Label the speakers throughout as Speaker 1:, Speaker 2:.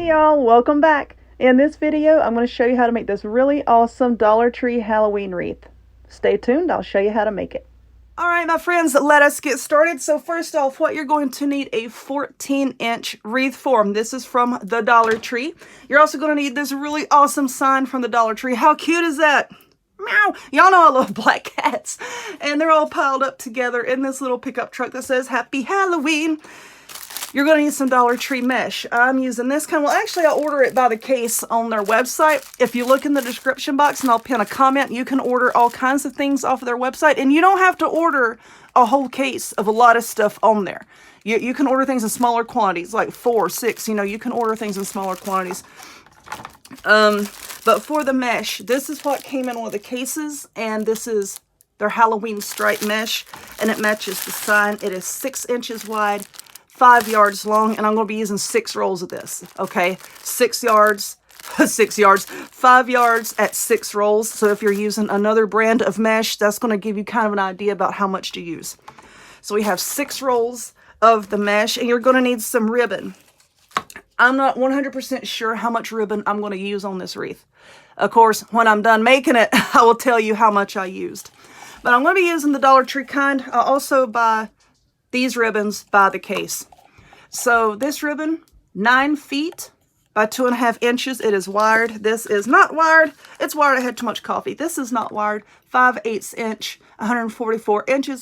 Speaker 1: Hey y'all, welcome back. In this video, I'm going to show you how to make this really awesome Dollar Tree Halloween wreath. Stay tuned, I'll show you how to make it. Alright my friends, let us get started. So first off, what you're going to need a 14-inch wreath form. This is from the Dollar Tree. You're also going to need this really awesome sign from the Dollar Tree. How cute is that? Meow! Y'all know I love black cats. And they're all piled up together in this little pickup truck that says Happy Halloween. You're going to need some Dollar Tree mesh. I'm using this kind. Well, actually, I'll order it by the case on their website. If you look in the description box and I'll pin a comment, you can order all kinds of things off of their website. And you don't have to order a whole case of a lot of stuff on there. You can order things in smaller quantities, like 4, 6. You know, you can order things in smaller quantities. But for the mesh, this is what came in one of the cases. And this is their Halloween stripe mesh. And it matches the sign. It is 6 inches wide. 5 yards long, and I'm going to be using 6 rolls of this, okay? 6 yards, 6 yards, 5 yards at 6 rolls. So if you're using another brand of mesh, that's going to give you kind of an idea about how much to use. So we have 6 rolls of the mesh, and you're going to need some ribbon. I'm not 100% sure how much ribbon I'm going to use on this wreath. Of course, when I'm done making it, I will tell you how much I used. But I'm going to be using the Dollar Tree kind. I also buy these ribbons by the case. So this ribbon, 9 feet by 2.5 inches. It is wired. This is not wired. It's wired. I had too much coffee. This is not wired. 5/8 inch, 144 inches,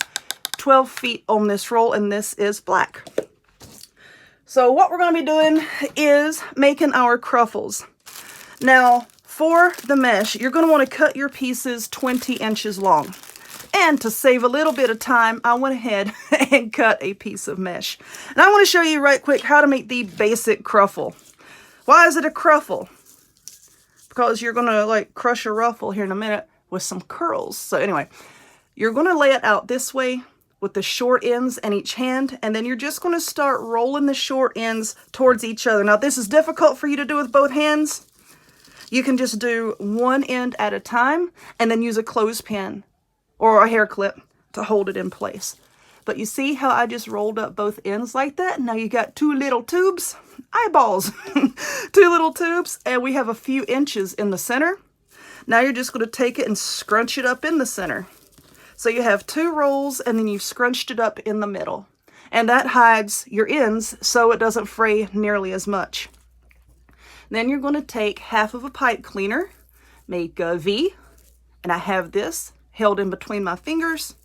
Speaker 1: 12 feet on this roll, and this is black. So what we're going to be doing is making our Cruffles. Now, for the mesh, you're going to want to cut your pieces 20 inches long. And to save a little bit of time, I went ahead and cut a piece of mesh. And I want to show you right quick how to make the basic Cruffle. Why is it a Cruffle? Because you're going to like crush a ruffle here in a minute with some curls. So anyway, you're going to lay it out this way with the short ends in each hand. And then you're just going to start rolling the short ends towards each other. Now, if this is difficult for you to do with both hands, you can just do one end at a time and then use a clothespin or a hair clip to hold it in place. But you see how I just rolled up both ends like that? Now you got 2 little tubes, eyeballs, 2 little tubes, and we have a few inches in the center. Now you're just going to take it and scrunch it up in the center. So you have 2 rolls, and then you've scrunched it up in the middle. And that hides your ends so it doesn't fray nearly as much. Then you're going to take half of a pipe cleaner, make a V, and I have this held in between my fingers.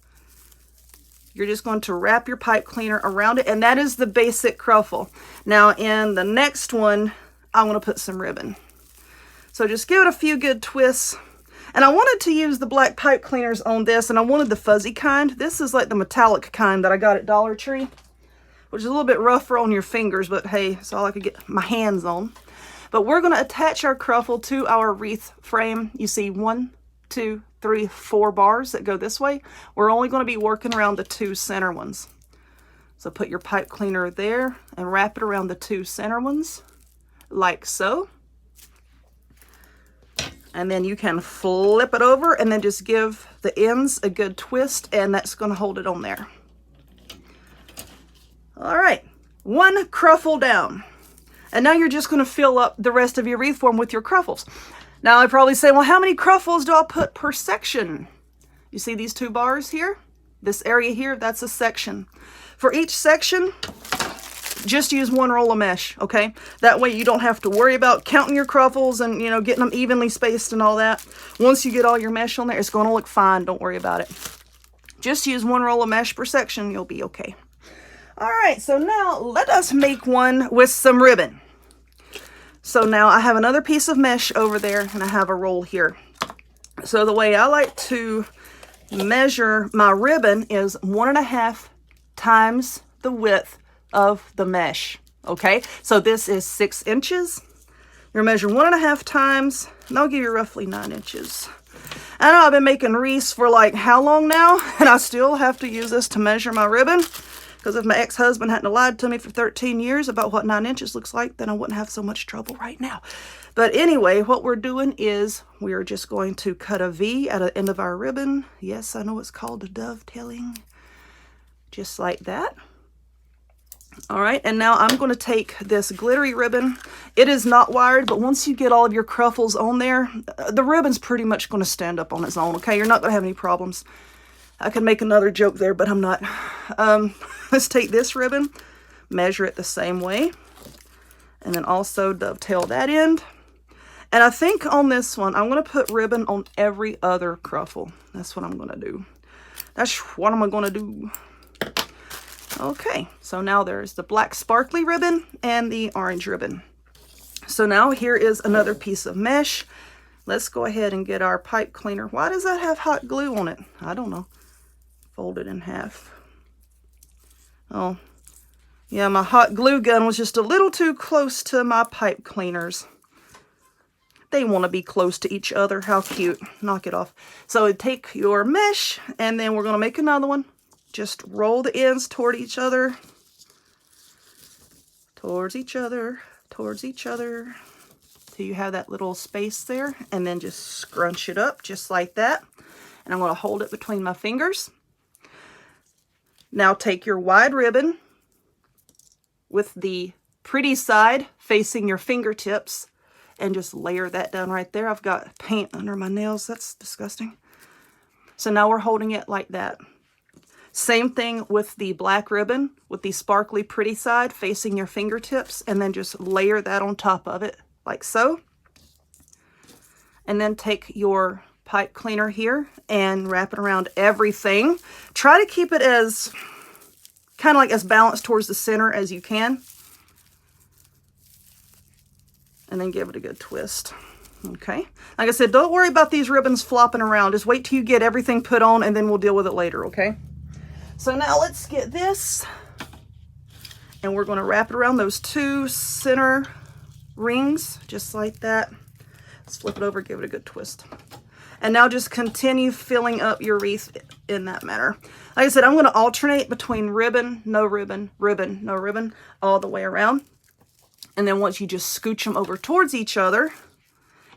Speaker 1: You're just going to wrap your pipe cleaner around it, and that is the basic Cruffle. Now in the next one, I want to put some ribbon. So just give it a few good twists. And I wanted to use the black pipe cleaners on this, and I wanted the fuzzy kind. This is like the metallic kind that I got at Dollar Tree, which is a little bit rougher on your fingers, but hey, it's all I could get my hands on. But we're going to attach our Cruffle to our wreath frame. You see 1, 2, 3, 4 bars that go this way. We're only going to be working around the 2 center ones. So put your pipe cleaner there and wrap it around the 2 center ones, like so. And then you can flip it over and then just give the ends a good twist, and that's going to hold it on there. All right, 1 Cruffle down. And now you're just going to fill up the rest of your wreath form with your Cruffles. Now, I probably say, well, how many Cruffles do I put per section? You see these 2 bars here? This area here, that's a section. For each section, just use 1 roll of mesh, okay? That way you don't have to worry about counting your Cruffles and, you know, getting them evenly spaced and all that. Once you get all your mesh on there, it's going to look fine. Don't worry about it. Just use 1 roll of mesh per section. You'll be okay. All right, so now let us make one with some ribbon. So now I have another piece of mesh over there, and I have a roll here. So the way I like to measure my ribbon is 1.5 times the width of the mesh. Okay, so this is 6 inches. You're measuring 1.5 times, and that'll give you roughly 9 inches. I know I've been making wreaths for like how long now, and I still have to use this to measure my ribbon. Because if my ex-husband hadn't lied to me for 13 years about what 9 inches looks like, then I wouldn't have so much trouble right now. But anyway, what we're doing is we're just going to cut a V at the end of our ribbon. Yes, I know it's called dovetailing. Just like that. All right, and now I'm going to take this glittery ribbon. It is not wired, but once you get all of your Cruffles on there, the ribbon's pretty much going to stand up on its own, okay? You're not going to have any problems. I could make another joke there, but I'm not. Let's take this ribbon, measure it the same way, and then also dovetail that end. And I think on this one, I'm going to put ribbon on every other Cruffle. That's what I'm going to do. That's what I'm going to do. Okay, so now there's the black sparkly ribbon and the orange ribbon. So now here is another piece of mesh. Let's go ahead and get our pipe cleaner. Why does that have hot glue on it? I don't know. Fold it in half. Oh, yeah, my hot glue gun was just a little too close to my pipe cleaners. They want to be close to each other. How cute. Knock it off. So take your mesh, and then we're going to make another one. Just roll the ends toward each other. Towards each other. Towards each other. Till you have that little space there. And then just scrunch it up just like that. And I'm going to hold it between my fingers. Now take your wide ribbon with the pretty side facing your fingertips and just layer that down right there. I've got paint under my nails. That's disgusting. So now we're holding it like that. Same thing with the black ribbon with the sparkly pretty side facing your fingertips, and then just layer that on top of it like so. And then take your pipe cleaner here and wrap it around everything. Try to keep it as kind of like as balanced towards the center as you can. And then give it a good twist. Okay. Like I said, don't worry about these ribbons flopping around. Just wait till you get everything put on and then we'll deal with it later, okay? So now let's get this. And we're going to wrap it around those two center rings, just like that. Let's flip it over, give it a good twist. And now just continue filling up your wreath in that manner. Like I said, I'm going to alternate between ribbon, no ribbon, ribbon, no ribbon, all the way around. And then once you just scooch them over towards each other,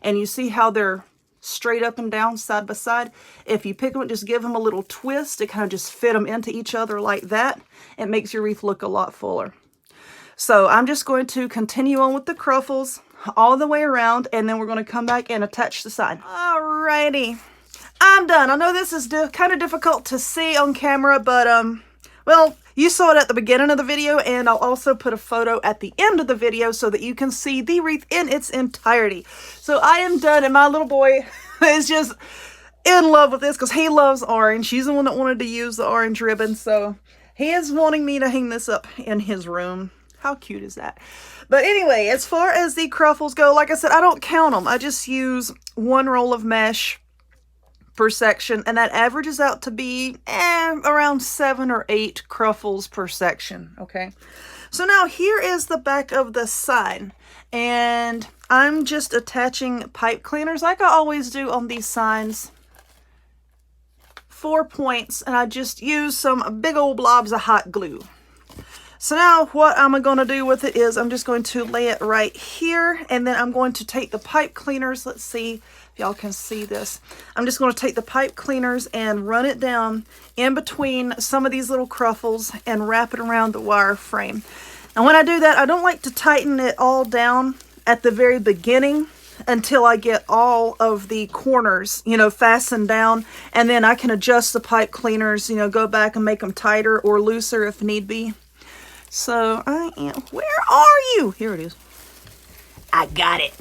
Speaker 1: and you see how they're straight up and down, side by side, if you pick them, just give them a little twist to kind of just fit them into each other like that. It makes your wreath look a lot fuller. So I'm just going to continue on with the Cruffles all the way around, and then we're going to come back and attach the side. Alrighty, I'm done. I know this is kind of difficult to see on camera, but well, you saw it at the beginning of the video, and I'll also put a photo at the end of the video so that you can see the wreath in its entirety. So I am done, and my little boy is just in love with this because he loves orange. He's the one that wanted to use the orange ribbon, so he is wanting me to hang this up in his room. How cute is that? But anyway, as far as the Cruffles go, like I said, I don't count them. I just use one roll of mesh per section, and that averages out to be around 7 or 8 Cruffles per section, okay? So now here is the back of the sign, and I'm just attaching pipe cleaners like I always do on these signs. 4 points, and I just use some big old blobs of hot glue. So now what I'm going to do with it is I'm just going to lay it right here, and then I'm going to take the pipe cleaners. Let's see if y'all can see this. I'm just going to take the pipe cleaners and run it down in between some of these little Cruffles and wrap it around the wire frame. And when I do that, I don't like to tighten it all down at the very beginning until I get all of the corners, you know, fastened down, and then I can adjust the pipe cleaners, you know, go back and make them tighter or looser if need be. So where are you? Here it is. I got it.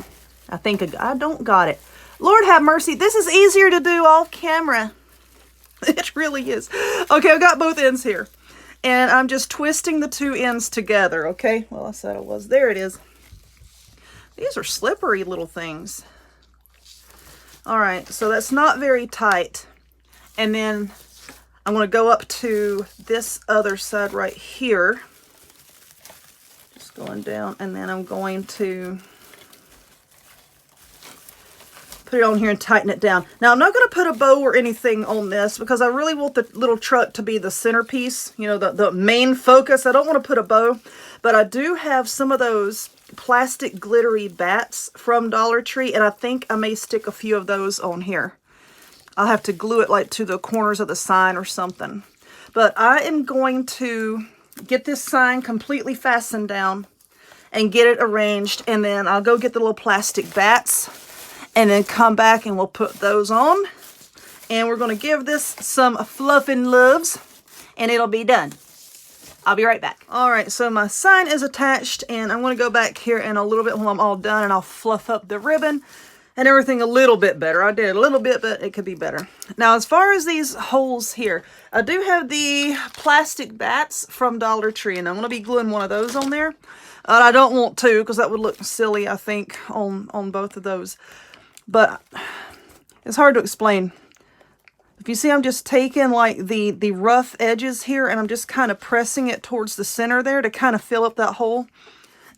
Speaker 1: I think I don't got it. Lord have mercy. This is easier to do off camera. It really is. Okay, I've got both ends here. And I'm just twisting the two ends together, okay? Well, I said it was. There it is. These are slippery little things. All right, so that's not very tight. And then I'm going to go up to this other side right here. Going down, and then I'm going to put it on here and tighten it down. Now I'm not going to put a bow or anything on this because I really want the little truck to be the centerpiece, you know, the main focus. I don't want to put a bow, but I do have some of those plastic glittery bats from Dollar Tree, and I think I may stick a few of those on here. I'll have to glue it like to the corners of the sign or something. But I am going to get this sign completely fastened down and get it arranged. And then I'll go get the little plastic bats and then come back and we'll put those on. And we're going to give this some fluffing loves and it'll be done. I'll be right back. All right, so my sign is attached and I'm going to go back here in a little bit when I'm all done and I'll fluff up the ribbon and everything a little bit better. I did a little bit, but it could be better. Now, as far as these holes here, I do have the plastic bats from Dollar Tree, and I'm going to be gluing one of those on there. I don't want to, because that would look silly, I think, on both of those. But it's hard to explain. If you see, I'm just taking like the rough edges here, and I'm just kind of pressing it towards the center there to kind of fill up that hole.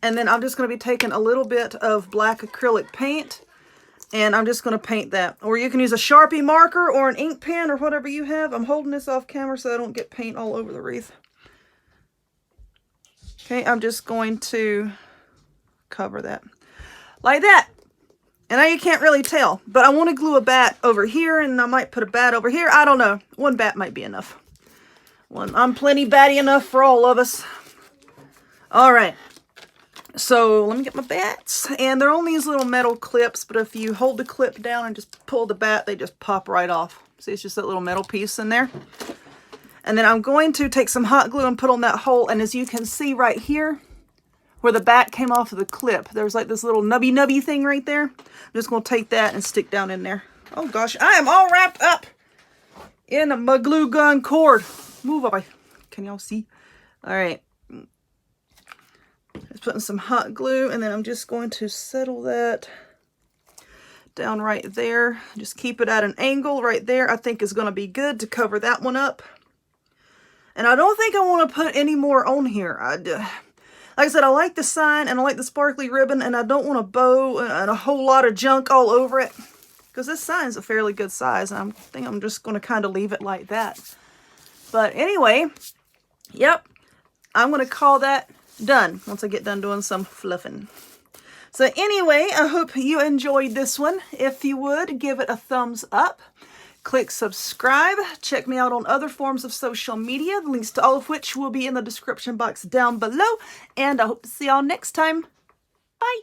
Speaker 1: And then I'm just going to be taking a little bit of black acrylic paint, and I'm just going to paint that. Or you can use a Sharpie marker or an ink pen or whatever you have. I'm holding this off camera so I don't get paint all over the wreath. Okay, I'm just going to cover that like that. And now you can't really tell, but I want to glue a bat over here, and I might put a bat over here. I don't know. One bat might be enough. I'm plenty batty enough for all of us. All right. So let me get my bats, and they're on these little metal clips, but if you hold the clip down and just pull the bat, they just pop right off. See, it's just that little metal piece in there. And then I'm going to take some hot glue and put on that hole, and as you can see right here, where the bat came off of the clip, there's like this little nubby thing right there. I'm just going to take that and stick down in there. Oh gosh, I am all wrapped up in my glue gun cord. Move up. Can y'all see? All right. Just putting some hot glue, and then I'm just going to settle that down right there. Just keep it at an angle right there. I think is going to be good to cover that one up. And I don't think I want to put any more on here. Like I said, I like the sign and I like the sparkly ribbon, and I don't want a bow and a whole lot of junk all over it, because this sign's a fairly good size, and I think I'm just going to kind of leave it like that. But anyway, yep, I'm going to call that done once I get done doing some fluffing. So anyway, I hope you enjoyed this one. If you would, give it a thumbs up. Click subscribe. Check me out on other forms of social media, the links to all of which will be in the description box down below. And I hope to see y'all next time. Bye.